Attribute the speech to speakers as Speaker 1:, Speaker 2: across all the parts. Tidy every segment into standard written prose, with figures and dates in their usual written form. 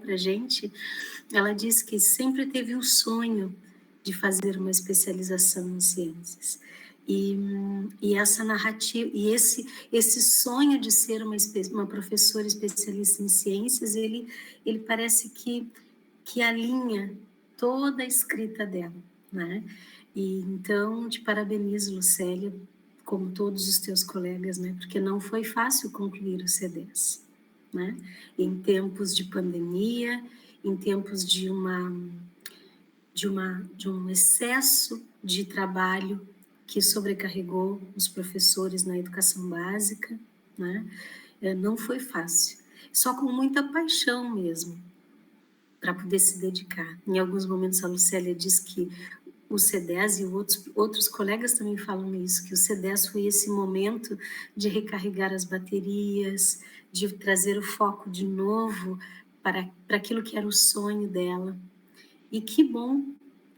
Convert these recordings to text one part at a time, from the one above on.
Speaker 1: para gente, ela disse que sempre teve o sonho de fazer uma especialização em ciências. E essa narrativa, e esse sonho de ser uma professora especialista em ciências, ele parece que alinha toda a escrita dela, né? E então, te parabenizo, Lucélia, como todos os teus colegas, né? Porque não foi fácil concluir o C10, né? Em tempos de pandemia, em tempos de um excesso de trabalho que sobrecarregou os professores na educação básica, né? Não foi fácil, só com muita paixão mesmo, para poder se dedicar. Em alguns momentos a Lucélia diz que o C10, e outros colegas também falam isso, que o C10 foi esse momento de recarregar as baterias, de trazer o foco de novo para aquilo que era o sonho dela. E que bom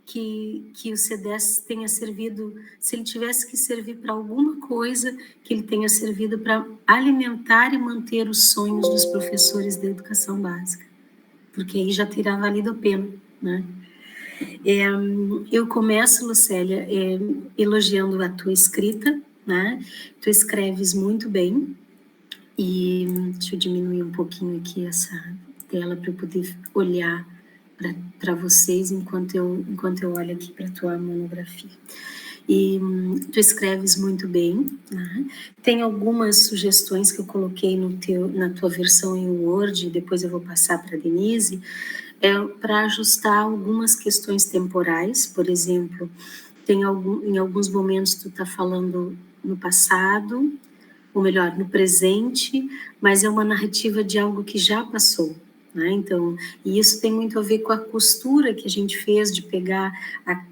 Speaker 1: que o C10 tenha servido, se ele tivesse que servir para alguma coisa, que ele tenha servido para alimentar e manter os sonhos dos professores da educação básica, porque aí já terá valido a pena, né? Eu começo, Lucélia, elogiando a tua escrita, né? Tu escreves muito bem, e deixa eu diminuir um pouquinho aqui essa tela para eu poder olhar para vocês enquanto eu olho aqui para a tua monografia. E tu escreves muito bem, né? Tem algumas sugestões que eu coloquei na tua versão em Word, depois eu vou passar para a Denise, para ajustar algumas questões temporais. Por exemplo, em alguns momentos tu está falando no passado, ou melhor, no presente, mas é uma narrativa de algo que já passou, né? Então, e isso tem muito a ver com a costura que a gente fez de pegar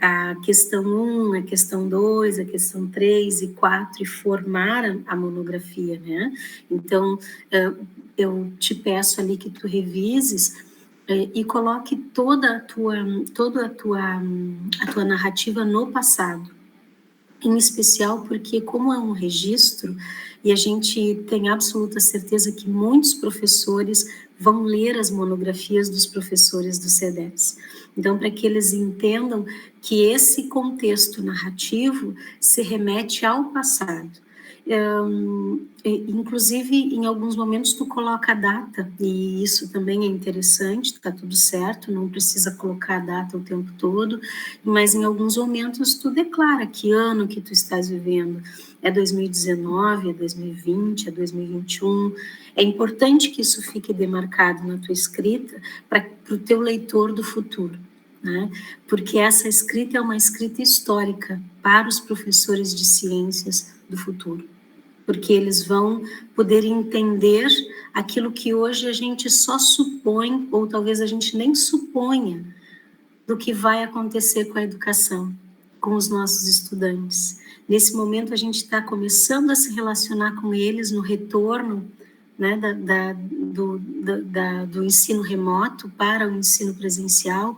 Speaker 1: a questão 1, a questão 2, a questão 3 e 4 e formar a monografia, né? Então, eu te peço ali que tu revises e coloque toda a tua narrativa no passado, em especial porque, como é um registro, e a gente tem absoluta certeza que muitos professores vão ler as monografias dos professores do C10. Então, para que eles entendam que esse contexto narrativo se remete ao passado. Inclusive, em alguns momentos tu coloca a data, e isso também é interessante, está tudo certo, não precisa colocar a data o tempo todo, mas em alguns momentos tu declara que ano que tu estás vivendo, é 2019, é 2020, é 2021, é importante que isso fique demarcado na tua escrita para o teu leitor do futuro, né? Porque essa escrita é uma escrita histórica para os professores de ciências do futuro, porque eles vão poder entender aquilo que hoje a gente só supõe, ou talvez a gente nem suponha, do que vai acontecer com a educação, com os nossos estudantes. Nesse momento, a gente está começando a se relacionar com eles no retorno, né, do ensino remoto para o ensino presencial,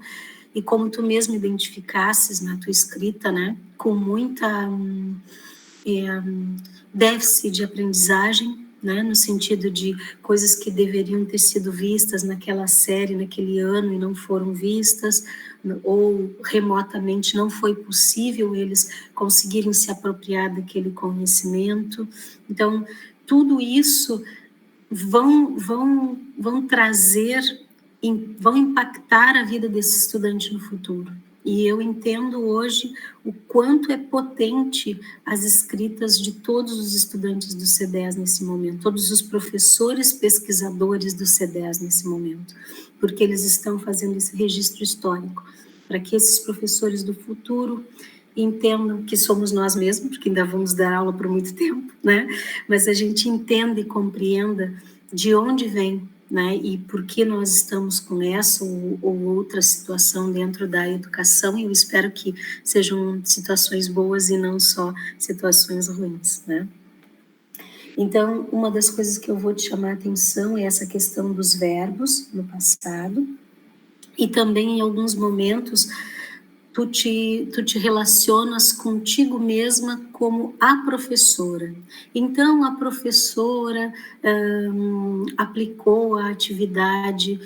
Speaker 1: e como tu mesmo identificasses na tua escrita, né, com muita déficit de aprendizagem, né, no sentido de coisas que deveriam ter sido vistas naquela série, naquele ano, e não foram vistas, ou remotamente não foi possível eles conseguirem se apropriar daquele conhecimento. Então, tudo isso vão trazer, vão impactar a vida desse estudante no futuro. E eu entendo hoje o quanto é potente as escritas de todos os estudantes do C10 nesse momento, todos os professores pesquisadores do C10 nesse momento, porque eles estão fazendo esse registro histórico, para que esses professores do futuro entendam que somos nós mesmos, porque ainda vamos dar aula por muito tempo, né? Mas a gente entenda e compreenda de onde vem, né, e por que nós estamos com essa ou outra situação dentro da educação, e eu espero que sejam situações boas e não só situações ruins, né? Então, uma das coisas que eu vou te chamar a atenção é essa questão dos verbos no passado, e também em alguns momentos tu te relacionas contigo mesma como a professora. Então, a professora aplicou a atividade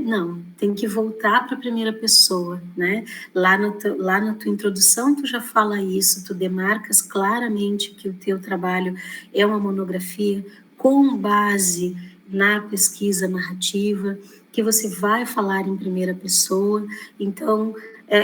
Speaker 1: Não, tem que voltar para a primeira pessoa, né? Lá na tua introdução tu já fala isso, tu demarcas claramente que o teu trabalho é uma monografia com base na pesquisa narrativa, que você vai falar em primeira pessoa. Então,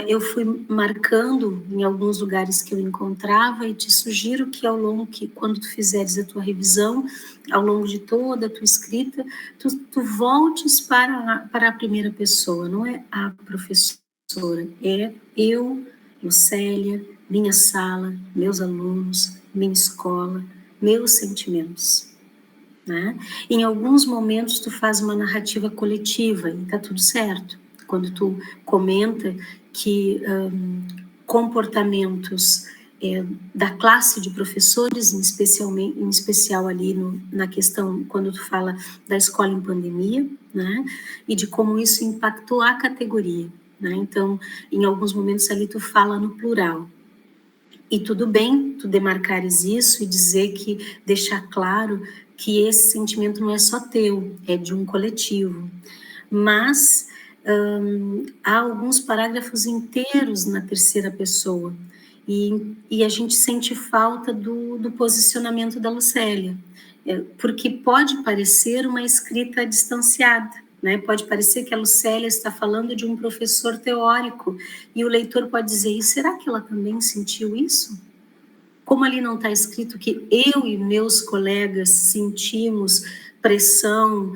Speaker 1: eu fui marcando em alguns lugares que eu encontrava e te sugiro que quando tu fizeres a tua revisão, ao longo de toda a tua escrita, tu voltes para a primeira pessoa, não é a professora, é eu, Lucélia, minha sala, meus alunos, minha escola, meus sentimentos. Né? Em alguns momentos tu faz uma narrativa coletiva e tá tudo certo. Quando tu comenta que comportamentos da classe de professores, em especial ali na questão, quando tu fala da escola em pandemia, né? E de como isso impactou a categoria. Né? Então, em alguns momentos ali tu fala no plural. E tudo bem tu demarcares isso e deixar claro que esse sentimento não é só teu, é de um coletivo. Mas há alguns parágrafos inteiros na terceira pessoa e a gente sente falta do posicionamento da Lucélia, porque pode parecer uma escrita distanciada, né? Pode parecer que a Lucélia está falando de um professor teórico e o leitor pode dizer, e será que ela também sentiu isso? Como ali não está escrito que eu e meus colegas sentimos pressão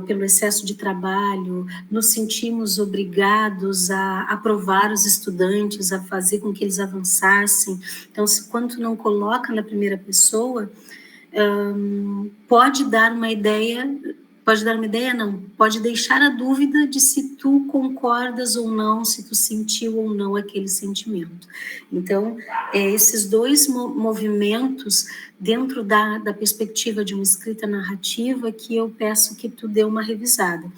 Speaker 1: pelo excesso de trabalho, nos sentimos obrigados a aprovar os estudantes, a fazer com que eles avançassem. Então, quando não coloca na primeira pessoa, pode dar uma ideia não, pode deixar a dúvida de se tu concordas ou não, se tu sentiu ou não aquele sentimento. Então, esses dois movimentos dentro da perspectiva de uma escrita narrativa que eu peço que tu dê uma revisada.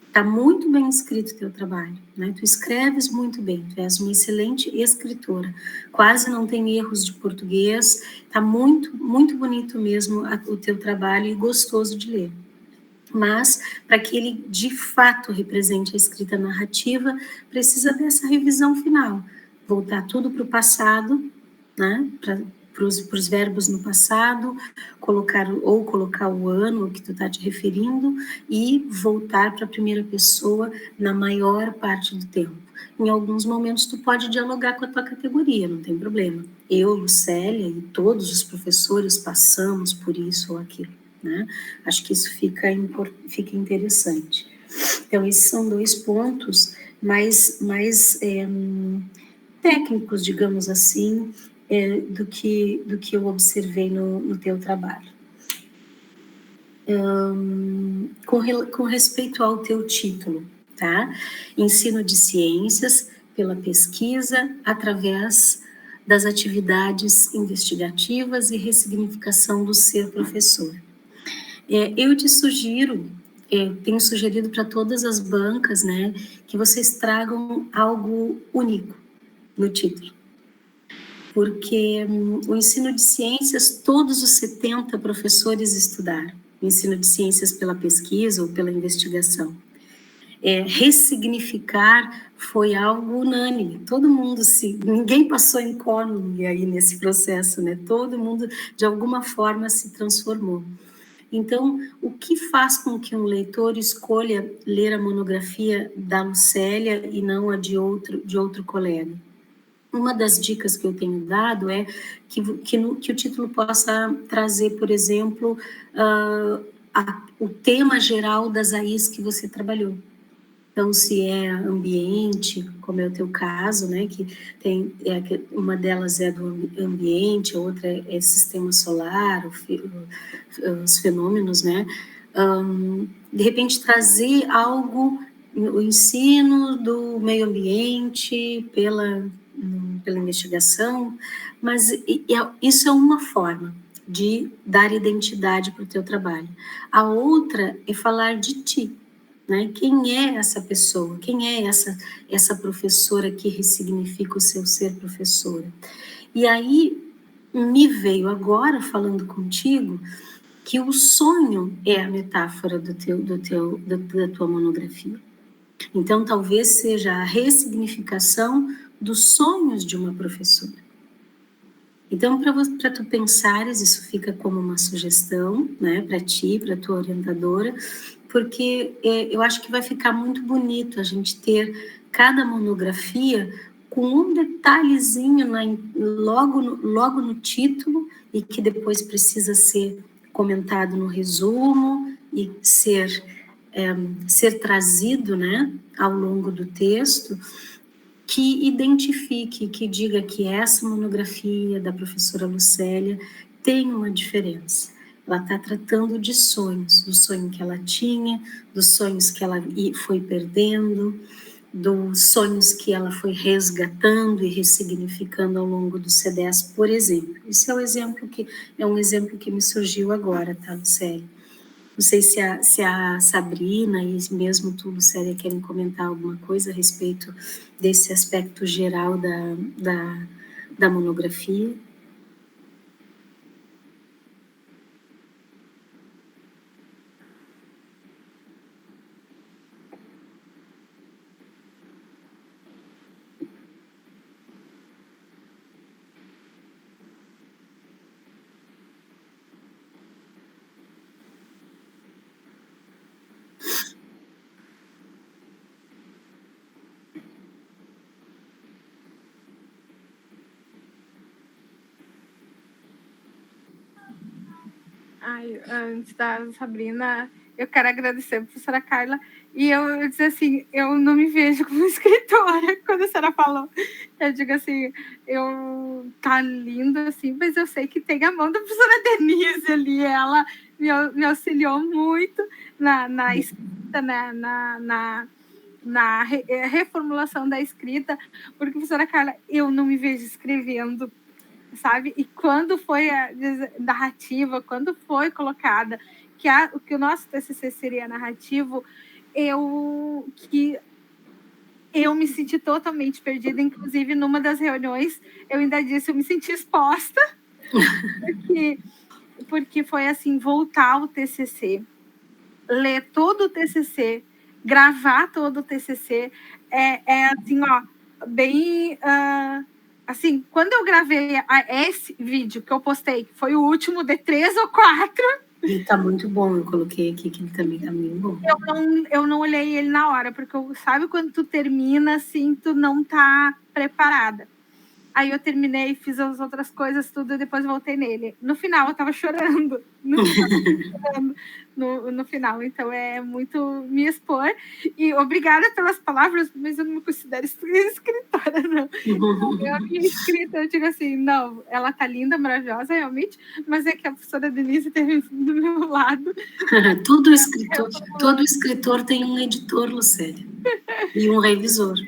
Speaker 1: Está muito bem escrito o teu trabalho, né? Tu escreves muito bem, tu és uma excelente escritora, quase não tem erros de português, está muito, muito bonito mesmo o teu trabalho e gostoso de ler. Mas, para que ele de fato represente a escrita narrativa, precisa dessa revisão final, voltar tudo para o passado, né? Para os verbos no passado, colocar o ano que tu está te referindo e voltar para a primeira pessoa na maior parte do tempo. Em alguns momentos tu pode dialogar com a tua categoria, não tem problema. Eu, Lucélia e todos os professores passamos por isso ou aquilo, né? Acho que isso fica interessante. Então, esses são dois pontos mais técnicos, digamos assim, do que eu observei no teu trabalho. Com respeito ao teu título, tá? Ensino de ciências pela pesquisa através das atividades investigativas e ressignificação do ser professor. Eu te sugiro, tenho sugerido para todas as bancas, né, que vocês tragam algo único no título. Porque o ensino de ciências, todos os 70 professores estudaram. O ensino de ciências pela pesquisa ou pela investigação. Ressignificar foi algo unânime. Todo mundo ninguém passou incólume aí nesse processo, né? Todo mundo, de alguma forma, se transformou. Então, o que faz com que um leitor escolha ler a monografia da Lucélia e não a de outro colega? Uma das dicas que eu tenho dado é que o título possa trazer, por exemplo, o tema geral das AIs que você trabalhou. Então, se é ambiente, como é o teu caso, né, que tem, uma delas é do ambiente, a outra é sistema solar, os fenômenos, né, de repente trazer algo, o ensino do meio ambiente pela investigação, mas isso é uma forma de dar identidade para o teu trabalho. A outra é falar de ti, né? Quem é essa pessoa? Quem é essa professora que ressignifica o seu ser professora? E aí me veio agora, falando contigo, que o sonho é a metáfora da tua monografia. Então, talvez seja a ressignificação dos sonhos de uma professora. Então, para tu pensares, isso fica como uma sugestão, né, para ti, para tua orientadora, porque eu acho que vai ficar muito bonito a gente ter cada monografia com um detalhezinho logo no título e que depois precisa ser comentado no resumo e ser trazido, né, ao longo do texto, que identifique, que diga que essa monografia da professora Lucélia tem uma diferença. Ela está tratando de sonhos, do sonho que ela tinha, dos sonhos que ela foi perdendo, dos sonhos que ela foi resgatando e ressignificando ao longo do C10, por exemplo. Esse é um exemplo que me surgiu agora, tá, Lucélia? Não sei se a Sabrina e mesmo tu, Lucélia, querem comentar alguma coisa a respeito desse aspecto geral da monografia.
Speaker 2: Ai, antes da Sabrina, eu quero agradecer a professora Carla. E eu dizer assim, eu não me vejo como escritora, quando a senhora falou. Eu digo assim, tá lindo, assim, mas eu sei que tem a mão da professora Denise ali, ela me auxiliou muito na escrita, né, na reformulação da escrita, porque, professora Carla, eu não me vejo escrevendo, sabe? E quando foi a narrativa, quando foi colocada que o nosso TCC seria narrativo, eu me senti totalmente perdida. Inclusive, numa das reuniões, eu ainda disse, eu me senti exposta, porque foi assim, voltar ao TCC, ler todo o TCC, gravar todo o TCC, assim, ó, bem... assim, quando eu gravei esse vídeo que eu postei, que foi o último de 3 ou 4...
Speaker 1: E tá muito bom, eu coloquei aqui que ele também tá meio bom.
Speaker 2: Eu não olhei ele na hora, porque sabe quando tu termina, assim, tu não tá preparada. Aí eu terminei, fiz as outras coisas, tudo, e depois voltei nele. No final, eu tava chorando. No final. Então, é muito me expor. E obrigada pelas palavras, mas eu não me considero escritora, não. A minha escrita, eu digo assim, não, ela tá linda, maravilhosa, realmente, mas é que a professora Denise teve do meu lado.
Speaker 1: Todo escritor tem um editor, Lucélia, e um revisor.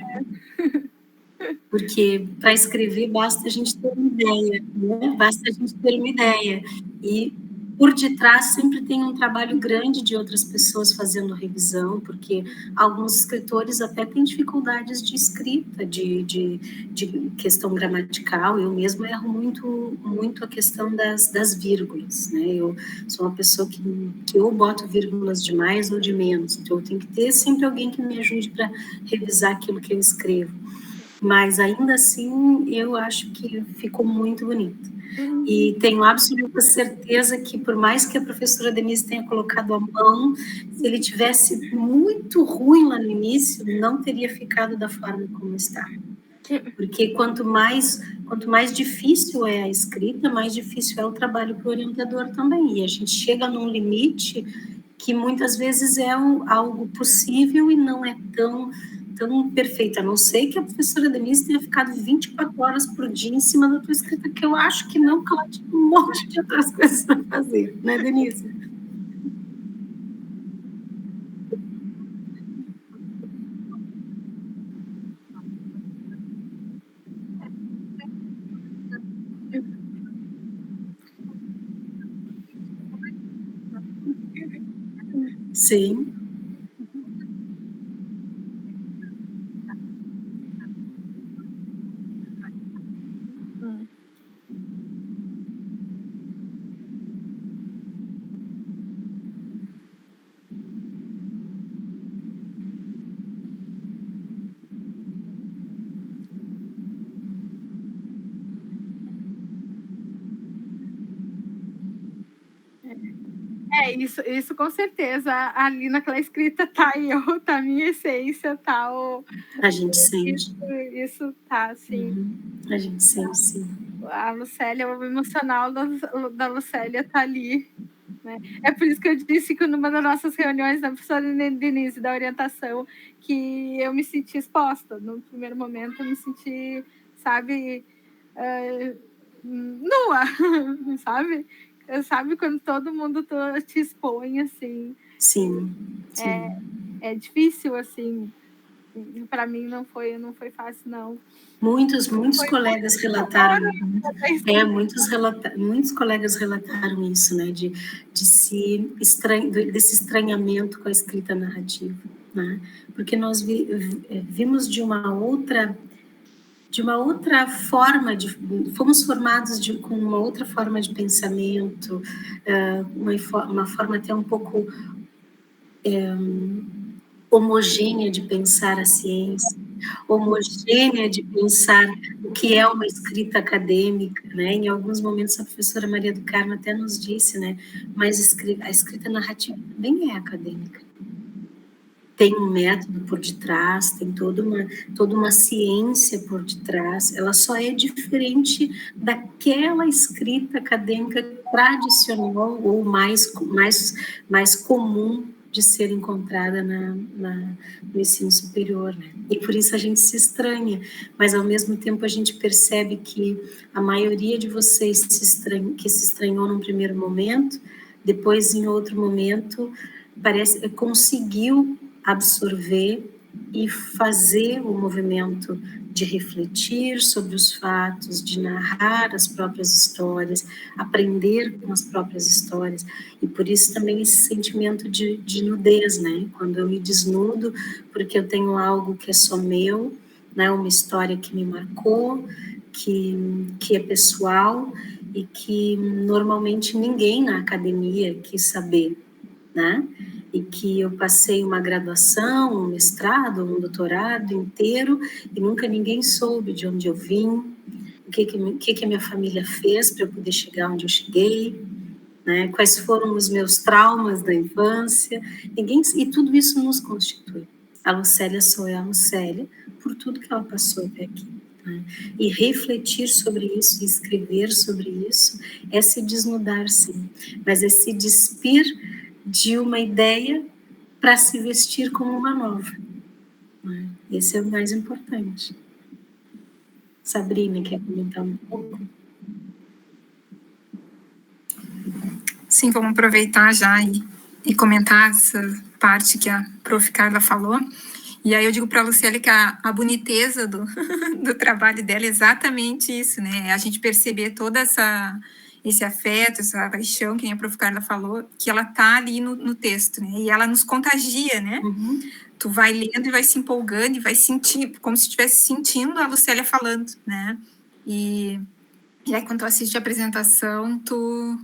Speaker 1: Porque para escrever basta a gente ter uma ideia, né? Basta a gente ter uma ideia. E por detrás sempre tem um trabalho grande de outras pessoas fazendo revisão, porque alguns escritores até têm dificuldades de escrita, de questão gramatical. Eu mesmo erro muito a questão das vírgulas, né? Eu sou uma pessoa que ou boto vírgulas de mais ou de menos, então eu tenho que ter sempre alguém que me ajude para revisar aquilo que eu escrevo. Mas ainda assim, eu acho que ficou muito bonito. E tenho absoluta certeza que, por mais que a professora Denise tenha colocado a mão, se ele tivesse muito ruim lá no início, não teria ficado da forma como está. Porque quanto mais difícil é a escrita, mais difícil é o trabalho para o orientador também. E a gente chega num limite que muitas vezes é algo possível e não é tão perfeita, a não ser que a professora Denise tenha ficado 24 horas por dia em cima da tua escrita, que eu acho que não, que ela tinha um monte de outras coisas para fazer, né, Denise? Sim.
Speaker 2: Isso com certeza, ali naquela escrita tá eu, tá a minha essência, tá
Speaker 1: A gente sente.
Speaker 2: Isso tá, assim.
Speaker 1: A gente sente, sim.
Speaker 2: A Lucélia, o emocional da Lucélia tá ali, né? É por isso que eu disse que numa das nossas reuniões da professora Denise, da orientação, que eu me senti exposta. No primeiro momento eu me senti, sabe, nua, sabe? Sabe quando todo mundo te expõe, assim.
Speaker 1: Sim, sim.
Speaker 2: É difícil, assim. Para mim não foi fácil, não.
Speaker 1: Muitos colegas relataram, muitos colegas relataram isso, né, desse estranhamento com a escrita narrativa, né, porque nós vimos de uma outra forma fomos formados com uma outra forma de pensamento, uma forma até um pouco homogênea de pensar a ciência, homogênea de pensar o que é uma escrita acadêmica, né? Em alguns momentos a professora Maria do Carmo até nos disse, né? Mas a escrita narrativa também é acadêmica. Tem um método por detrás, tem toda uma ciência por detrás, ela só é diferente daquela escrita acadêmica tradicional ou mais comum de ser encontrada no ensino superior, né? E por isso a gente se estranha, mas ao mesmo tempo a gente percebe que a maioria de vocês que se estranhou num primeiro momento, depois em outro momento conseguiu absorver e fazer o movimento de refletir sobre os fatos, de narrar as próprias histórias, aprender com as próprias histórias, e por isso também esse sentimento de nudez, né? Quando eu me desnudo, porque eu tenho algo que é só meu, né? Uma história que me marcou, que é pessoal e que normalmente ninguém na academia quis saber, né? E que eu passei uma graduação, um mestrado, um doutorado inteiro e nunca ninguém soube de onde eu vim, o que a minha família fez para eu poder chegar onde eu cheguei, né? Quais foram os meus traumas da infância, e tudo isso nos constitui. A Lucélia só é a Lucélia por tudo que ela passou até aqui. Né? E refletir sobre isso, e escrever sobre isso, é se desnudar, sim, mas é se despir de uma ideia para se vestir como uma nova. Né? Esse é o mais importante. Sabrina, quer comentar um pouco?
Speaker 3: Sim, vamos aproveitar já e comentar essa parte que a Prof. Carla falou. E aí eu digo para a Luciele que a boniteza do trabalho dela é exatamente isso, né? É a gente perceber toda esse afeto, essa paixão, que a Prof. Carla falou, que ela tá ali no texto, né? E ela nos contagia, né?
Speaker 1: Uhum.
Speaker 3: Tu vai lendo e vai se empolgando e vai sentir, como se estivesse sentindo a Lucélia falando, né? E aí quando tu assiste a apresentação, tu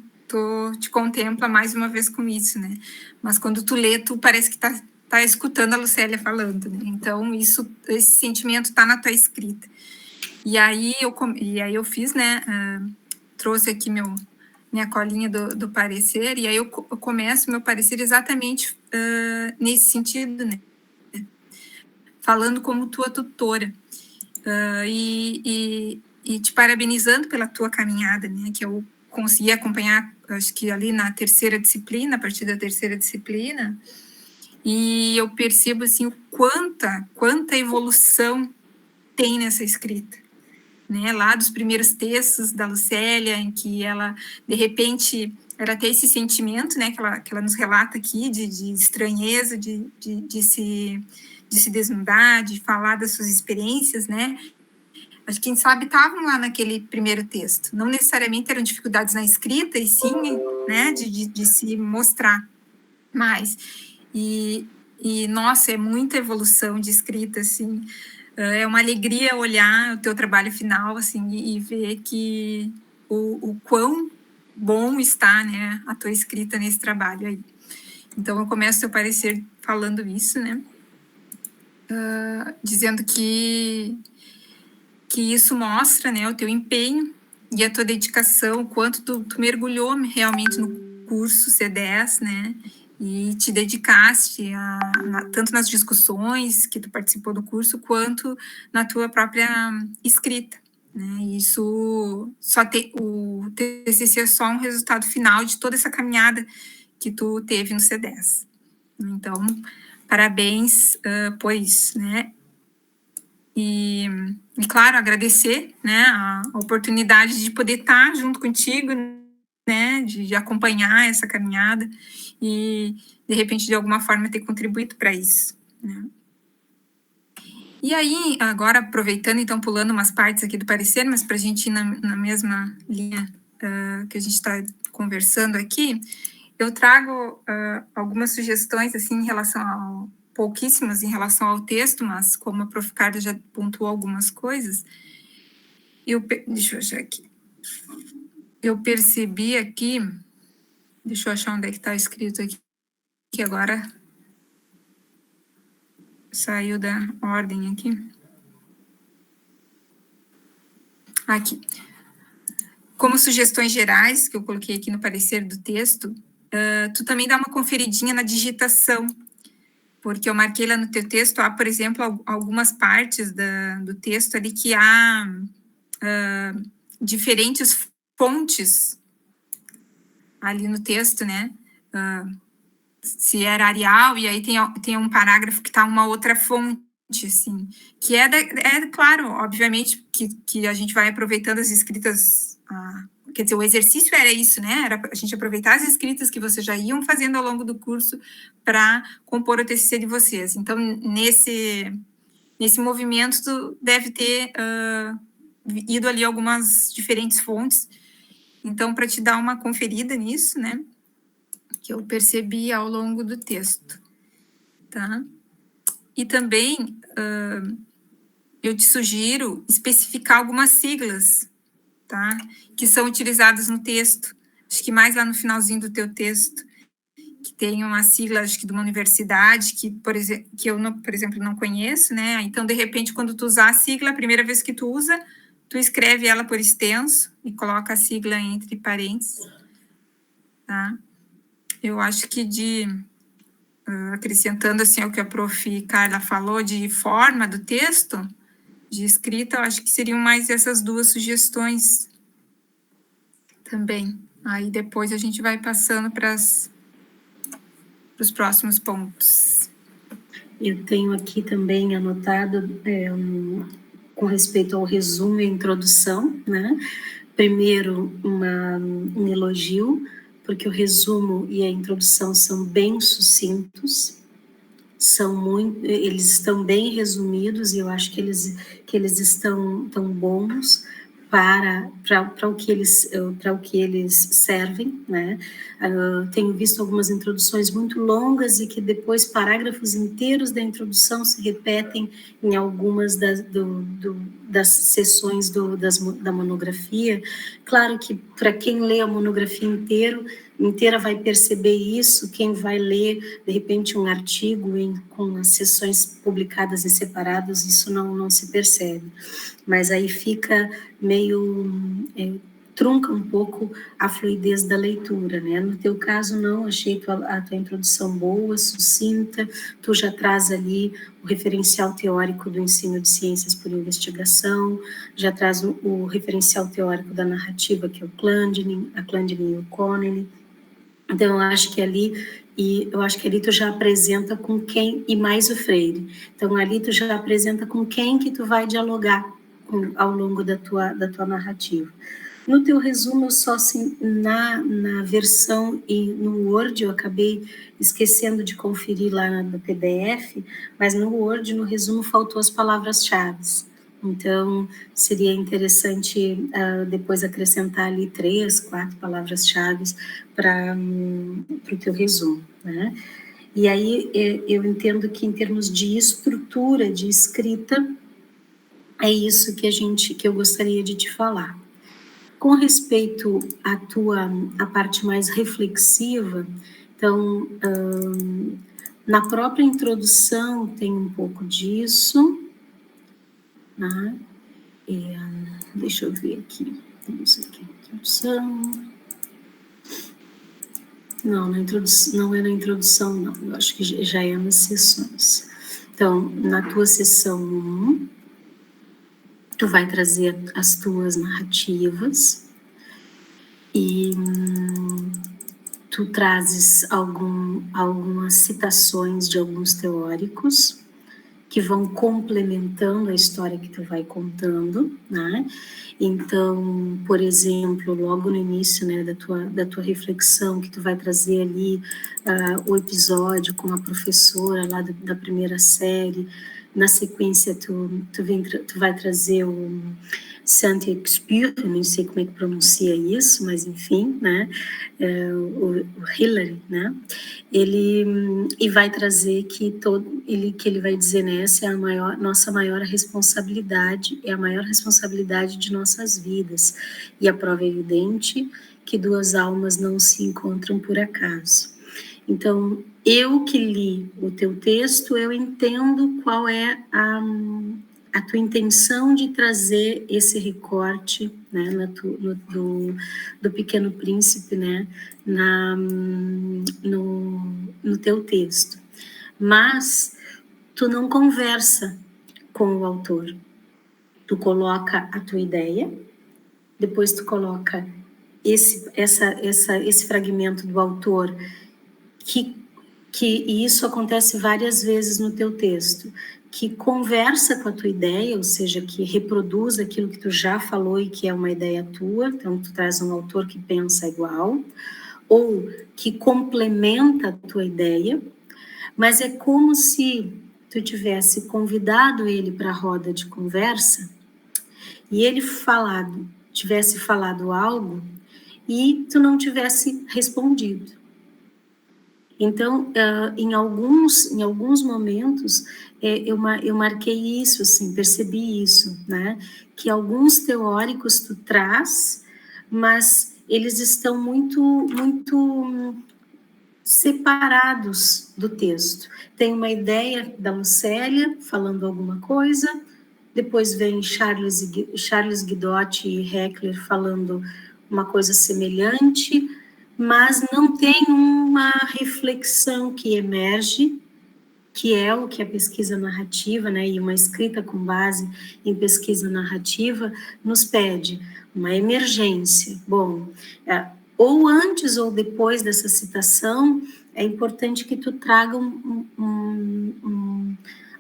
Speaker 3: te contempla mais uma vez com isso, né? Mas quando tu lê, tu parece que tá escutando a Lucélia falando, né? Então, esse sentimento tá na tua escrita. E aí eu fiz, né? Trouxe aqui minha colinha do parecer, e aí eu começo meu parecer exatamente nesse sentido, né? Falando como tua tutora. E te parabenizando pela tua caminhada, né? Que eu consegui acompanhar, acho que ali na terceira disciplina, a partir da terceira disciplina, e eu percebo, assim, o quanta evolução tem nessa escrita, né? Lá dos primeiros textos da Lucélia, em que ela, de repente, era até esse sentimento, né? Que ela nos relata aqui, de estranheza, de se desnudar, de falar das suas experiências, né? Acho que, quem sabe, estavam lá naquele primeiro texto. Não necessariamente eram dificuldades na escrita, e sim, né, de se mostrar mais. E, nossa, é muita evolução de escrita, assim. É uma alegria olhar o teu trabalho final, assim, e ver que o quão bom está, né, a tua escrita nesse trabalho aí. Então, eu começo a parecer falando isso, né, dizendo que isso mostra, né, o teu empenho e a tua dedicação, o quanto tu mergulhou realmente no curso C10, né? E te dedicaste tanto nas discussões que tu participou do curso, quanto na tua própria escrita, né? E isso o TCC é só um resultado final de toda essa caminhada que tu teve no C10. Então, parabéns por isso, né? E claro, agradecer, né, a oportunidade de poder estar junto contigo, né, de acompanhar essa caminhada e, de repente, de alguma forma, ter contribuído para isso, né. E aí, agora, aproveitando, então, pulando umas partes aqui do parecer, mas para a gente ir na mesma linha que a gente está conversando aqui, eu trago algumas sugestões, assim, em relação pouquíssimas em relação ao texto, mas como a Prof. Carla já pontuou algumas coisas, deixa eu achar aqui. Eu percebi aqui, deixa eu achar onde é que está escrito aqui, que agora saiu da ordem aqui. Aqui. Como sugestões gerais, que eu coloquei aqui no parecer do texto, tu também dá uma conferidinha na digitação, porque eu marquei lá no teu texto, há, por exemplo, algumas partes do texto ali que há diferentes fontes ali no texto, né? Se era Arial, e aí tem um parágrafo que está uma outra fonte, assim, que é claro, obviamente, que a gente vai aproveitando as escritas, quer dizer, o exercício era isso, né? Era a gente aproveitar as escritas que vocês já iam fazendo ao longo do curso para compor o TCC de vocês. Então, nesse movimento, tu deve ter ido ali algumas diferentes fontes. Então, para te dar uma conferida nisso, né? Que eu percebi ao longo do texto, tá? E também eu te sugiro especificar algumas siglas, tá? Que são utilizadas no texto. Acho que mais lá no finalzinho do teu texto, que tem uma sigla, acho que de uma universidade, que eu, por exemplo, não conheço, né? Então, de repente, quando tu usar a sigla, a primeira vez que tu usa, tu escreve ela por extenso e coloca a sigla entre parênteses, tá? Eu acho que acrescentando assim ao que a Prof. Carla falou de forma do texto, de escrita, eu acho que seriam mais essas duas sugestões também. Aí depois a gente vai passando para os próximos pontos.
Speaker 1: Eu tenho aqui também anotado com respeito ao resumo e introdução, né? Primeiro, um elogio, porque o resumo e a introdução são bem sucintos, eles estão bem resumidos e eu acho que eles estão tão bons para o que eles servem, né? Tenho visto algumas introduções muito longas e que depois parágrafos inteiros da introdução se repetem em algumas das sessões da monografia. Claro que para quem lê a monografia inteira vai perceber isso, quem vai ler, de repente, um artigo com as sessões publicadas e separadas, isso não se percebe. Mas aí fica meio... trunca um pouco a fluidez da leitura, né? No teu caso, não, achei a tua introdução boa, sucinta, tu já traz ali o referencial teórico do ensino de ciências por investigação, já traz o referencial teórico da narrativa, que é o Clandinin, a Clandinin e o Connelly. Então, eu acho que ali tu já apresenta com quem, e mais o Freire. Então, ali tu já apresenta com quem que tu vai dialogar ao longo da tua narrativa. No teu resumo, eu só assim, na versão e no Word, eu acabei esquecendo de conferir lá no PDF, mas no Word, no resumo, faltou as palavras-chave. Então, seria interessante depois acrescentar ali 3, 4 palavras-chave para o teu resumo, né? E aí, eu entendo que em termos de estrutura de escrita, é isso que eu gostaria de te falar. Com respeito à parte mais reflexiva, então, na própria introdução tem um pouco disso, né? Deixa eu ver aqui, vamos aqui, introdução. Não, não é na introdução, não. Eu acho que já é nas sessões. Então, na tua sessão 1, tu vai trazer as tuas narrativas e tu trazes algumas citações de alguns teóricos que vão complementando a história que tu vai contando, né? Então, por exemplo, logo no início, né, da tua reflexão, que tu vai trazer ali o episódio com a professora lá da primeira série, na sequência tu vai trazer o Saint-Exupéry, não sei como é que pronuncia isso, mas enfim, né, o Hillary, né, e vai trazer que ele vai dizer, né, essa é nossa maior responsabilidade, é a maior responsabilidade de nossas vidas, e a prova é evidente que duas almas não se encontram por acaso. Então, eu que li o teu texto, eu entendo qual é a tua intenção de trazer esse recorte, né, do Pequeno Príncipe, né, no teu texto. Mas tu não conversa com o autor. Tu coloca a tua ideia, depois tu coloca esse fragmento do autor e isso acontece várias vezes no teu texto, que conversa com a tua ideia, ou seja, que reproduz aquilo que tu já falou e que é uma ideia tua, então tu traz um autor que pensa igual, ou que complementa a tua ideia, mas é como se tu tivesse convidado ele para a roda de conversa e ele tivesse falado algo e tu não tivesse respondido. Então, em alguns momentos, eu marquei isso, assim, percebi isso, né? Que alguns teóricos tu traz, mas eles estão muito separados do texto. Tem uma ideia da Lucélia falando alguma coisa, depois vem Charles Guidotti e Heckler falando uma coisa semelhante, mas não tem uma reflexão que emerge, que é o que a pesquisa narrativa, né, e uma escrita com base em pesquisa narrativa nos pede, uma emergência. Bom, ou antes ou depois dessa citação, é importante que tu traga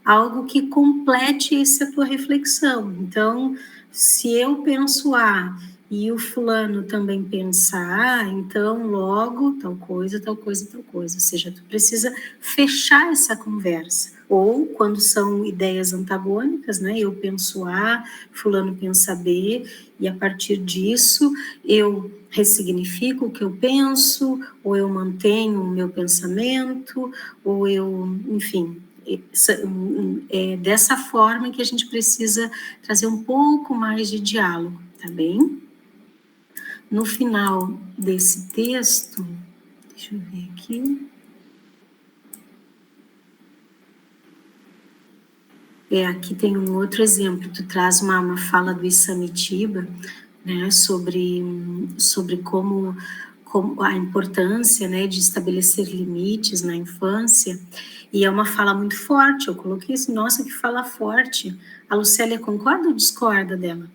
Speaker 1: algo que complete essa tua reflexão. Então, se eu penso A e o fulano também pensa A, então logo tal coisa, tal coisa, tal coisa. Ou seja, tu precisa fechar essa conversa. Ou quando são ideias antagônicas, né? Eu penso A, fulano pensa B, e a partir disso eu ressignifico o que eu penso, ou eu mantenho o meu pensamento, ou eu, enfim, é dessa forma que a gente precisa trazer um pouco mais de diálogo, tá bem? No final desse texto, deixa eu ver aqui. Aqui tem um outro exemplo, tu traz uma fala do Isamitiba, né, sobre como a importância, né, de estabelecer limites na infância, e é uma fala muito forte, eu coloquei assim, nossa, que fala forte, a Lucélia concorda ou discorda dela?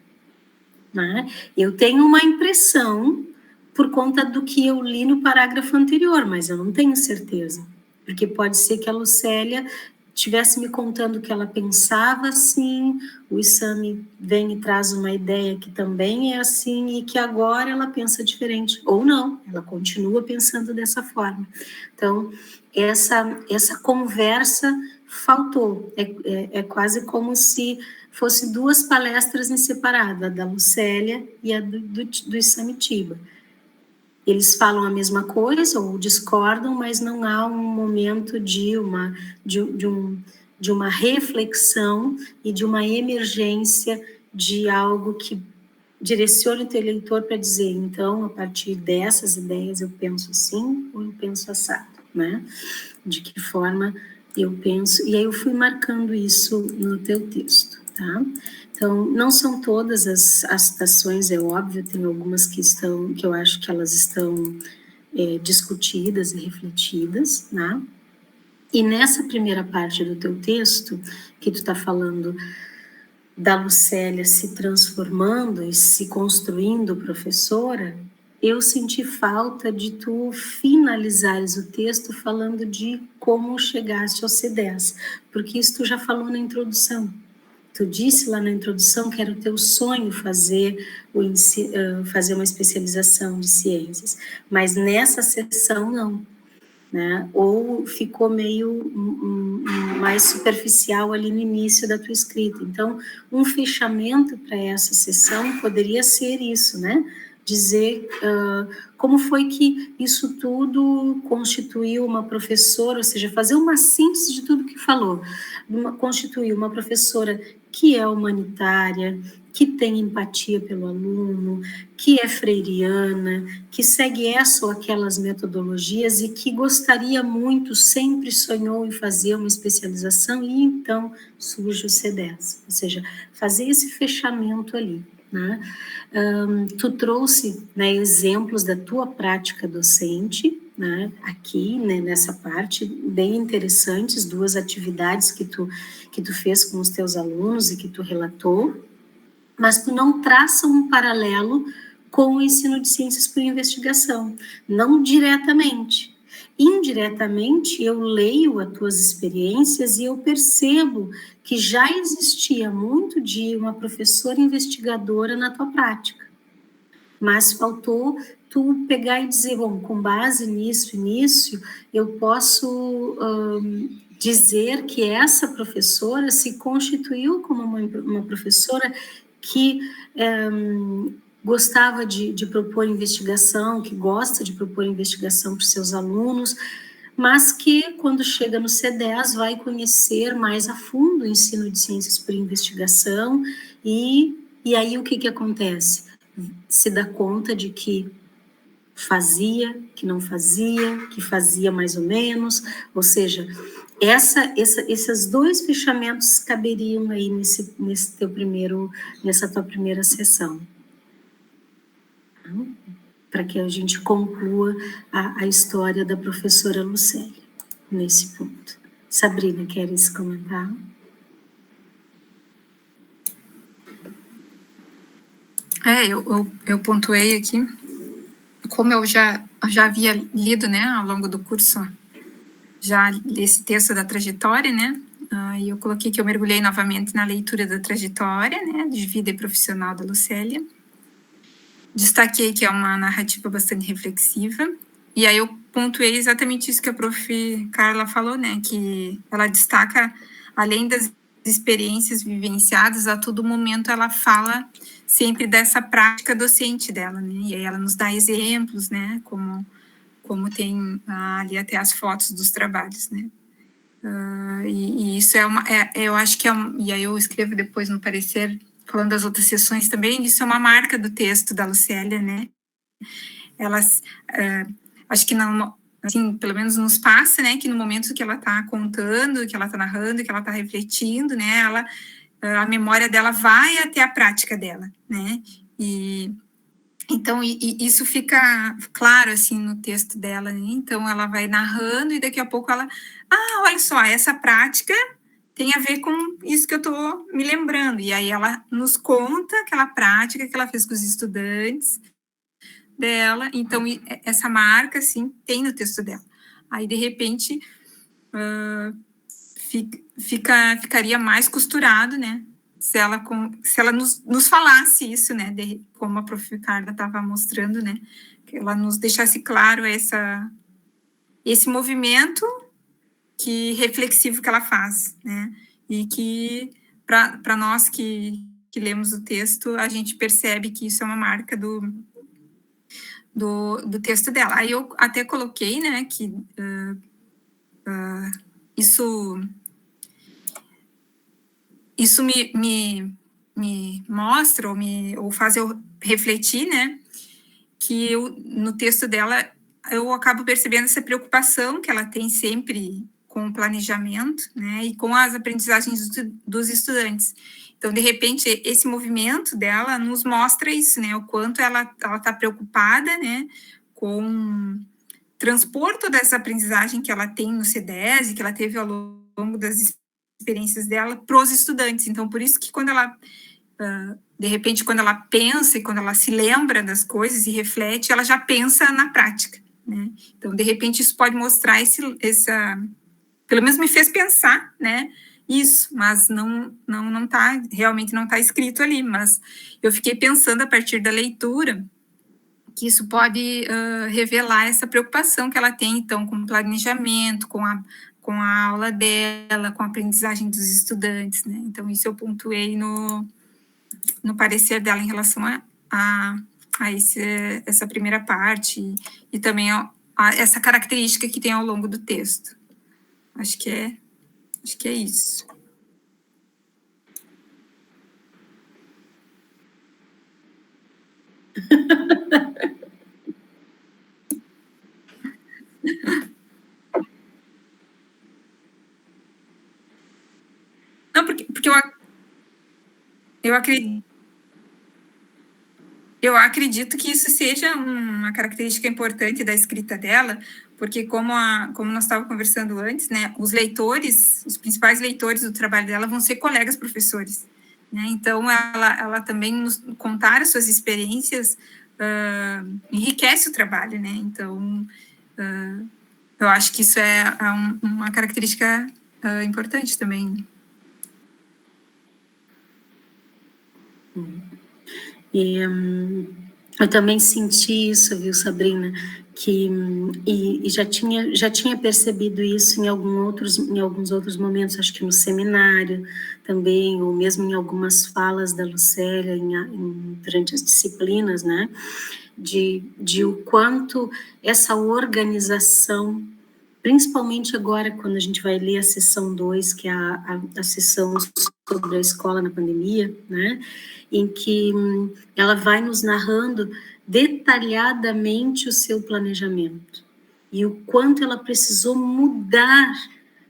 Speaker 1: Né? Eu tenho uma impressão por conta do que eu li no parágrafo anterior, mas eu não tenho certeza, porque pode ser que a Lucélia estivesse me contando que ela pensava assim, o Isami vem e traz uma ideia que também é assim e que agora ela pensa diferente, ou não, ela continua pensando dessa forma. Então, essa conversa faltou, é quase como se fosse duas palestras em separado, a da Lucélia e a do Isamitiba. Eles falam a mesma coisa ou discordam, mas não há um momento de uma reflexão e de uma emergência de algo que direcione o teu leitor para dizer, então, a partir dessas ideias eu penso assim ou eu penso assado, né? De que forma eu penso, e aí eu fui marcando isso no teu texto, tá? Então, não são todas as citações, é óbvio, tem algumas que eu acho que elas estão discutidas e refletidas, né? E nessa primeira parte do teu texto, que tu está falando da Lucélia se transformando e se construindo professora, eu senti falta de tu finalizares o texto falando de como chegaste ao C10, porque isso tu já falou na introdução. Tu disse lá na introdução que era o teu sonho fazer uma especialização de ciências, mas nessa sessão não, né? Ou ficou meio mais superficial ali no início da tua escrita. Então, um fechamento para essa sessão poderia ser isso, né? Dizer como foi que isso tudo constituiu uma professora, ou seja, fazer uma síntese de tudo que falou. Constituiu uma professora que é humanitária, que tem empatia pelo aluno, que é freiriana, que segue essa ou aquelas metodologias e que gostaria muito, sempre sonhou em fazer uma especialização e então surge o C10, ou seja, fazer esse fechamento ali, né? Tu trouxe, né, exemplos da tua prática docente, né, aqui, né, nessa parte, bem interessantes, 2 atividades que tu fez com os teus alunos e que tu relatou, mas tu não traça um paralelo com o ensino de ciências por investigação, não diretamente. Indiretamente, eu leio as tuas experiências e eu percebo que já existia muito de uma professora investigadora na tua prática, mas faltou tu pegar e dizer, bom, com base nisso e nisso, eu posso dizer que essa professora se constituiu como uma professora que gostava de propor investigação, que gosta de propor investigação para os seus alunos, mas que, quando chega no C10, vai conhecer mais a fundo o ensino de ciências por investigação, e aí o que acontece? Se dá conta de que fazia, que não fazia, que fazia mais ou menos, ou seja, esses 2 fechamentos caberiam aí nessa tua primeira sessão, para que a gente conclua a história da professora Lucélia, nesse ponto. Sabrina, queres comentar?
Speaker 3: Eu pontuei aqui, como eu já havia lido, né, ao longo do curso, já esse texto da trajetória, né, e eu coloquei que eu mergulhei novamente na leitura da trajetória, né, de vida e profissional da Lucélia. Destaquei que é uma narrativa bastante reflexiva, e aí eu pontuei exatamente isso que a prof. Carla falou, né, que ela destaca, além das experiências vivenciadas, a todo momento ela fala sempre dessa prática docente dela, né, e aí ela nos dá exemplos, né, como tem ali até as fotos dos trabalhos, né. E isso eu acho que e aí eu escrevo depois no parecer, falando das outras sessões também, isso é uma marca do texto da Lucélia, né? Acho que não, assim, pelo menos nos passa, né, que no momento que ela está contando, que ela está narrando, que ela está refletindo, né, a memória dela vai até a prática dela, né? Então, isso fica claro, assim, no texto dela, né? Então, ela vai narrando e daqui a pouco ela... olha só, essa prática tem a ver com isso que eu estou me lembrando. E aí ela nos conta aquela prática que ela fez com os estudantes dela. Então, essa marca, assim, tem no texto dela. Aí, de repente, ficaria mais costurado, né? Se ela nos falasse isso, né, como a prof. Carla estava mostrando, né, que ela nos deixasse claro esse movimento reflexivo que ela faz, né, e que para nós que lemos o texto, a gente percebe que isso é uma marca do texto dela. Aí eu até coloquei, né, que isso me mostra ou faz eu refletir, né, que no texto dela eu acabo percebendo essa preocupação que ela tem sempre com o planejamento, né, e com as aprendizagens dos estudantes. Então, de repente, esse movimento dela nos mostra isso, né, o quanto ela está preocupada, né, com transpor toda essa aprendizagem que ela tem no C10 e que ela teve ao longo das experiências dela para os estudantes. Então, por isso que quando ela, de repente, quando ela pensa e quando ela se lembra das coisas e reflete, ela já pensa na prática, né? Então, de repente, isso pode mostrar pelo menos me fez pensar, né? Isso, mas não tá, realmente não está escrito ali, mas eu fiquei pensando a partir da leitura que isso pode revelar essa preocupação que ela tem, então, com o planejamento, com a aula dela, com a aprendizagem dos estudantes, né? Então, isso eu pontuei no parecer dela em relação a essa primeira parte e também a essa característica que tem ao longo do texto. Acho que é isso. Não, porque eu acredito que isso seja uma característica importante da escrita dela, porque como nós estávamos conversando antes, né, os principais leitores do trabalho dela vão ser colegas professores, né? Então ela também contar as suas experiências enriquece o trabalho, né? Então eu acho que isso é uma característica importante também.
Speaker 1: E eu também senti isso, viu, Sabrina, e já tinha percebido isso em alguns outros momentos, acho que no seminário também, ou mesmo em algumas falas da Lucélia durante as disciplinas, né, de o quanto essa organização, principalmente agora, quando a gente vai ler a seção 2, que é a seção sobre a escola na pandemia, né, em que ela vai nos narrando detalhadamente o seu planejamento e o quanto ela precisou mudar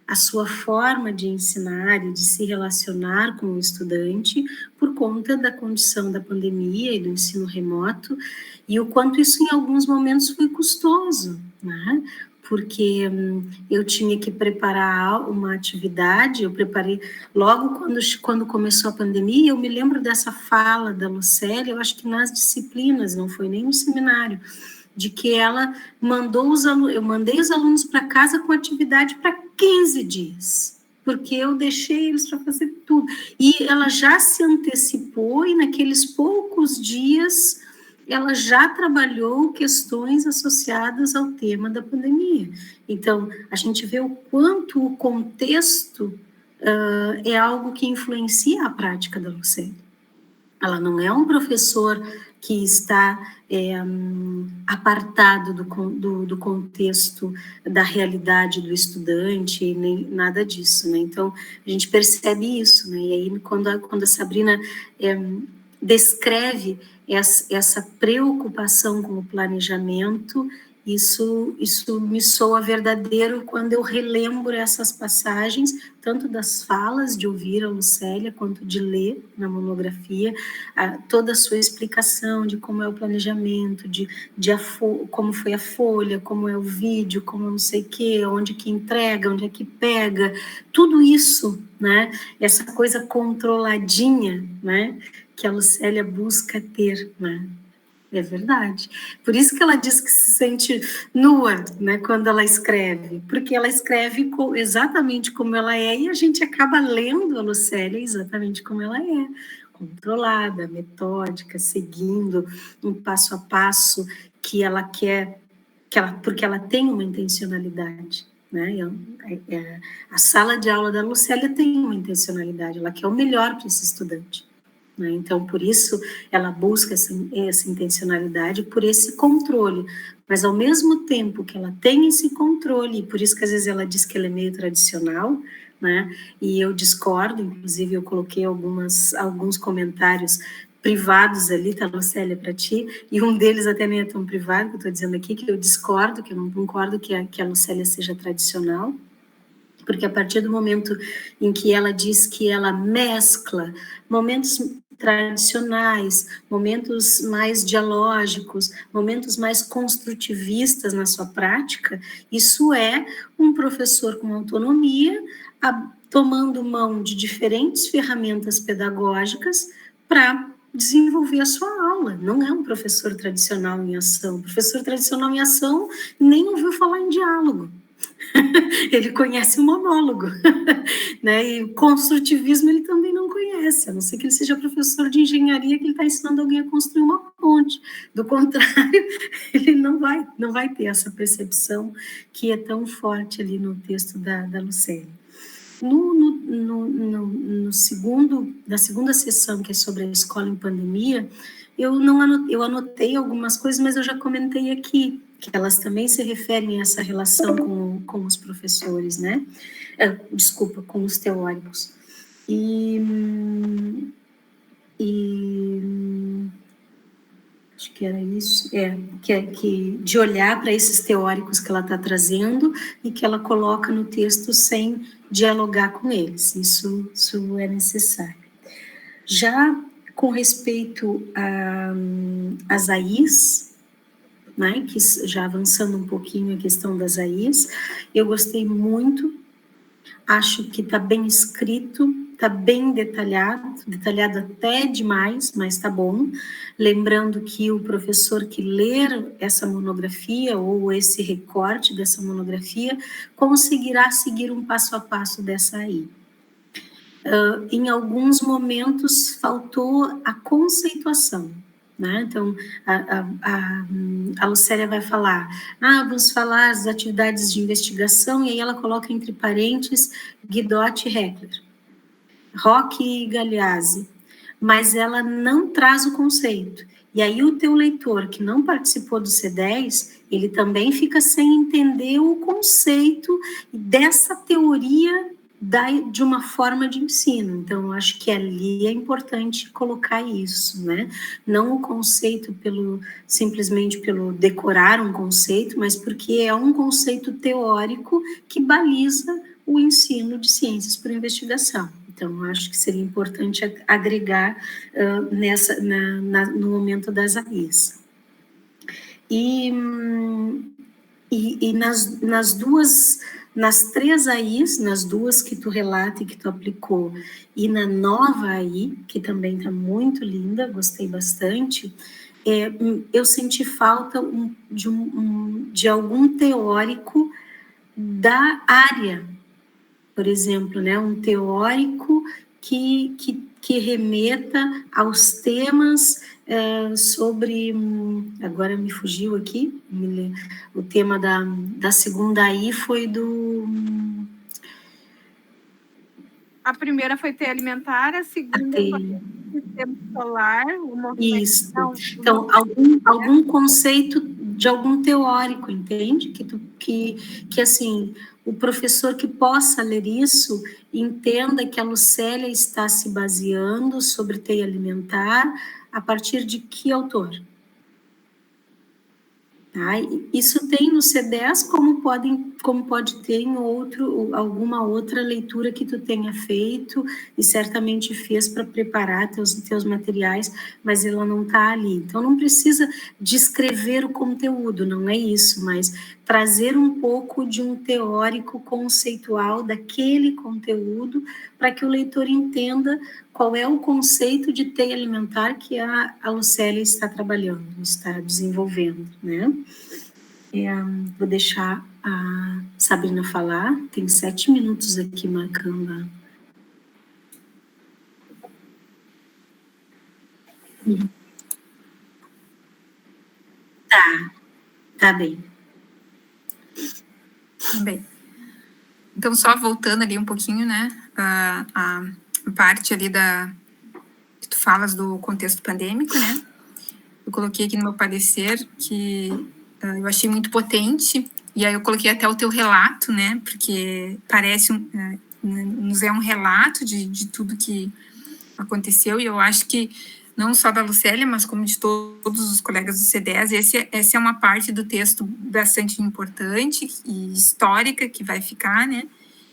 Speaker 1: a sua forma de ensinar e de se relacionar com o estudante por conta da condição da pandemia e do ensino remoto, e o quanto isso em alguns momentos foi custoso, né? Porque eu tinha que preparar uma atividade, eu preparei logo quando começou a pandemia, eu me lembro dessa fala da Lucélia, eu acho que nas disciplinas, não foi nem no seminário, de que ela eu mandei os alunos para casa com atividade para 15 dias, porque eu deixei eles para fazer tudo. E ela já se antecipou e naqueles poucos dias ela já trabalhou questões associadas ao tema da pandemia. Então, a gente vê o quanto o contexto é algo que influencia a prática da Lucélia. Ela não é um professor que está apartado do contexto da realidade do estudante, nem nada disso, né? Então, a gente percebe isso, né? E aí, quando a Sabrina descreve essa preocupação com o planejamento, isso me soa verdadeiro quando eu relembro essas passagens, tanto das falas de ouvir a Lucélia, quanto de ler na monografia, toda a sua explicação de como é o planejamento, como foi a folha, como é o vídeo, como não sei o quê, onde que entrega, onde é que pega, tudo isso, né? Essa coisa controladinha, né? Que a Lucélia busca ter, né? É verdade. Por isso que ela diz que se sente nua, né, quando ela escreve, porque ela escreve exatamente como ela é e a gente acaba lendo a Lucélia exatamente como ela é, controlada, metódica, seguindo um passo a passo que ela quer, porque ela tem uma intencionalidade, né? A sala de aula da Lucélia tem uma intencionalidade, ela quer o melhor para esse estudante. Então, por isso, ela busca essa intencionalidade, por esse controle, mas ao mesmo tempo que ela tem esse controle, e por isso que às vezes ela diz que ela é meio tradicional, né? E eu discordo, inclusive eu coloquei alguns comentários privados ali, tá, Lucélia, para ti, e um deles até nem é tão privado, que eu estou dizendo aqui, que eu discordo, que eu não concordo que a Lucélia seja tradicional, porque a partir do momento em que ela diz que ela mescla momentos tradicionais, momentos mais dialógicos, momentos mais construtivistas na sua prática, isso é um professor com autonomia, tomando mão de diferentes ferramentas pedagógicas para desenvolver a sua aula. Não é um professor tradicional em ação. O professor tradicional em ação nem ouviu falar em diálogo. Ele conhece o monólogo, né? E o construtivismo ele também não conhece, a não ser que ele seja professor de engenharia que ele está ensinando alguém a construir uma ponte. Do contrário, ele não vai ter essa percepção que é tão forte ali no texto da Lucélia. Na segunda sessão, que é sobre a escola em pandemia, eu anotei algumas coisas, mas eu já comentei aqui, que elas também se referem a essa relação com os professores, né? Desculpa, com os teóricos. Acho que era isso, que de olhar para esses teóricos que ela está trazendo e que ela coloca no texto sem dialogar com eles, isso é necessário. Já com respeito às AIs, né, que já avançando um pouquinho a questão das AIs, eu gostei muito, acho que está bem escrito, está bem detalhado até demais, mas está bom. Lembrando que o professor que ler essa monografia ou esse recorte dessa monografia conseguirá seguir um passo a passo dessa AI. Em alguns momentos faltou a conceituação, né? Então, a Lucélia vai falar, vamos falar das atividades de investigação, e aí ela coloca entre parênteses Guidotti e Heckler, Roque e Galeazzi, mas ela não traz o conceito. E aí o teu leitor que não participou do C10, ele também fica sem entender o conceito dessa teoria de uma forma de ensino. Então, eu acho que ali é importante colocar isso, né? Não o conceito simplesmente pelo decorar um conceito, mas porque é um conceito teórico que baliza o ensino de ciências por investigação. Então, acho que seria importante agregar no momento das AIs. E nas 3 AIs, nas 2 que tu relata e que tu aplicou, e na nova AI, que também está muito linda, gostei bastante, eu senti falta de algum teórico da área, por exemplo, né, um teórico que remeta aos temas sobre, agora me fugiu aqui, o tema da segunda AI foi
Speaker 2: a primeira foi Teia Alimentar, a segunda foi Sistema Solar, o movimento.
Speaker 1: Isso. Então, algum conceito de algum teórico, entende? Que assim, o professor que possa ler isso entenda que a Lucélia está se baseando sobre teia alimentar a partir de que autor? Tá? Isso tem no C10, como pode ter em alguma outra leitura que tu tenha feito e certamente fez para preparar teus materiais, mas ela não está ali. Então, não precisa descrever o conteúdo, não é isso, mas trazer um pouco de um teórico conceitual daquele conteúdo para que o leitor entenda qual é o conceito de teia alimentar que a Lucélia está trabalhando, está desenvolvendo, né? Vou deixar a Sabrina falar, tem 7 minutos aqui marcando. Tá bem.
Speaker 3: Bem, então só voltando ali um pouquinho, né, a parte ali que tu falas do contexto pandêmico, né, eu coloquei aqui no meu parecer que eu achei muito potente, e aí eu coloquei até o teu relato, né, porque parece nos é um relato de tudo que aconteceu, e eu acho que não só da Lucélia, mas como de todos os colegas do C10, essa é uma parte do texto bastante importante e histórica que vai ficar, né?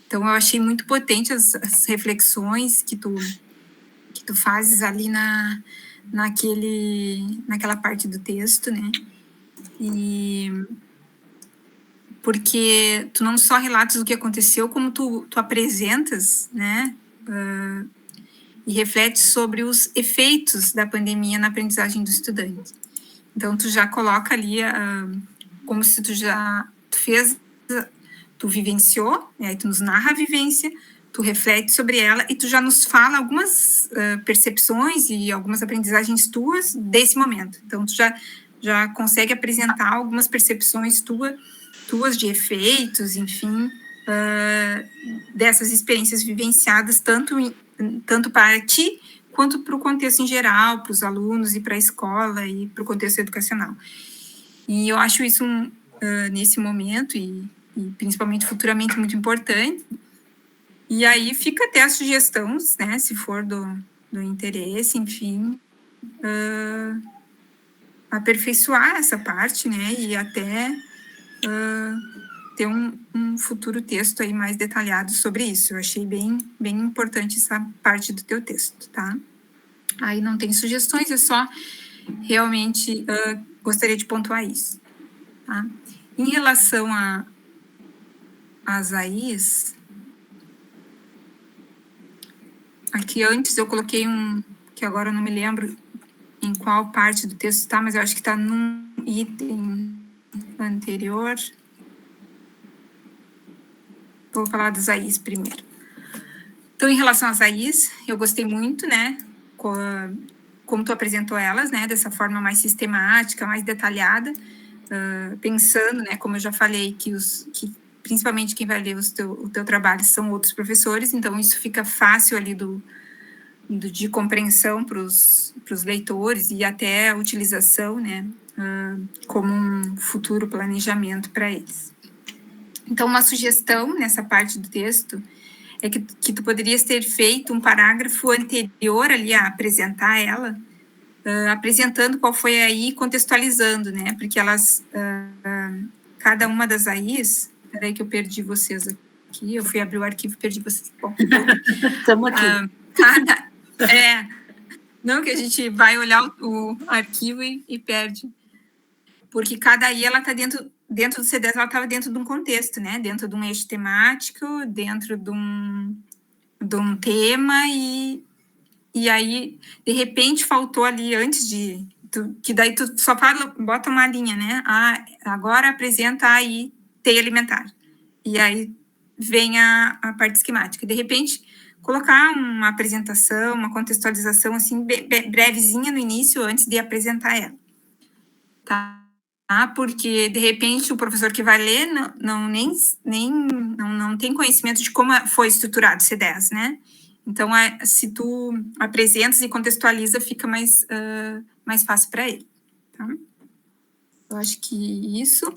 Speaker 3: Então, eu achei muito potente as reflexões que que tu fazes ali naquela parte do texto, né? E porque tu não só relatas o que aconteceu, como tu apresentas, né? E reflete sobre os efeitos da pandemia na aprendizagem do estudante. Então, tu já coloca ali como se tu vivenciou, aí tu nos narra a vivência, tu reflete sobre ela e tu já nos fala algumas percepções e algumas aprendizagens tuas desse momento. Então, tu já consegue apresentar algumas percepções tuas de efeitos, enfim, dessas experiências vivenciadas, tanto para ti, quanto para o contexto em geral, para os alunos e para a escola e para o contexto educacional. E eu acho isso, nesse momento, e principalmente futuramente, muito importante. E aí fica até as sugestões, né, se for do interesse, enfim, aperfeiçoar essa parte, né, e até ter um futuro texto aí mais detalhado sobre isso. Eu achei bem importante essa parte do teu texto, tá? Aí não tem sugestões, é só realmente gostaria de pontuar isso, tá? Em relação às AIs, aqui antes eu coloquei que agora eu não me lembro em qual parte do texto está, mas eu acho que está num item anterior. Vou falar das AIs primeiro. Então, em relação às AIs, eu gostei muito, né, como tu apresentou elas, né, dessa forma mais sistemática, mais detalhada, pensando, né, como eu já falei, que principalmente quem vai ler o teu trabalho são outros professores, então isso fica fácil ali de compreensão para os leitores e até a utilização, né, como um futuro planejamento para eles. Então, uma sugestão nessa parte do texto é que tu poderias ter feito um parágrafo anterior ali a apresentar ela, apresentando qual foi a AI, contextualizando, né? Porque elas, cada uma das AIs, peraí que eu perdi vocês aqui, eu fui abrir o arquivo e perdi vocês. Bom,
Speaker 1: estamos aqui.
Speaker 3: Não, que a gente vai olhar o arquivo e perde. Porque cada AI, ela está dentro do C10, ela estava dentro de um contexto, né? Dentro de um eixo temático, dentro de um tema, e aí, de repente, faltou ali, antes que daí tu só bota uma linha, né? Agora apresenta a AI TEI alimentar. E aí vem a parte esquemática. De repente, colocar uma apresentação, uma contextualização, assim, brevezinha no início, antes de apresentar ela. Tá? Porque, de repente, o professor que vai ler não tem conhecimento de como foi estruturado o C10, né? Então, se tu apresentas e contextualiza, fica mais fácil para ele, tá? Eu acho que isso.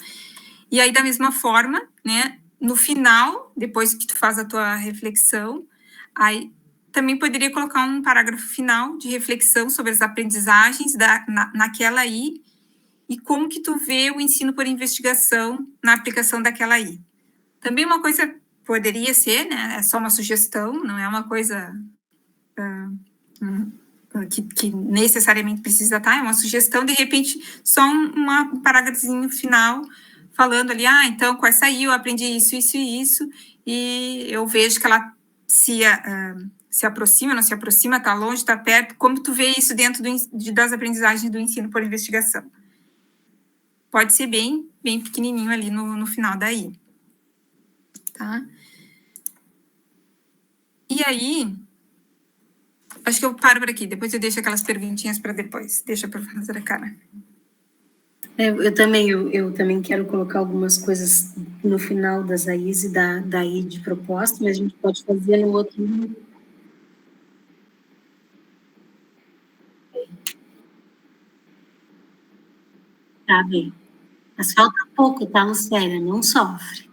Speaker 3: E aí, da mesma forma, né, no final, depois que tu faz a tua reflexão, aí também poderia colocar um parágrafo final de reflexão sobre as aprendizagens naquela aí, e como que tu vê o ensino por investigação na aplicação daquela AI. Também uma coisa poderia ser, né, é só uma sugestão, não é uma coisa que necessariamente precisa estar, é uma sugestão, de repente, só um parágrafozinho final, falando ali, então, com essa AI eu aprendi isso, isso e isso, e eu vejo que ela se aproxima, não se aproxima, está longe, está perto, como tu vê isso dentro das aprendizagens do ensino por investigação. Pode ser bem pequenininho ali no final daí, tá? E aí, acho que eu paro por aqui, depois eu deixo aquelas perguntinhas para depois. Deixa a professora Carla.
Speaker 1: Eu também quero colocar algumas coisas no final das AIs e da AI de proposta, mas a gente pode fazer no outro. Tá bem. Mas falta pouco, tá, Lucélia? Não sofre.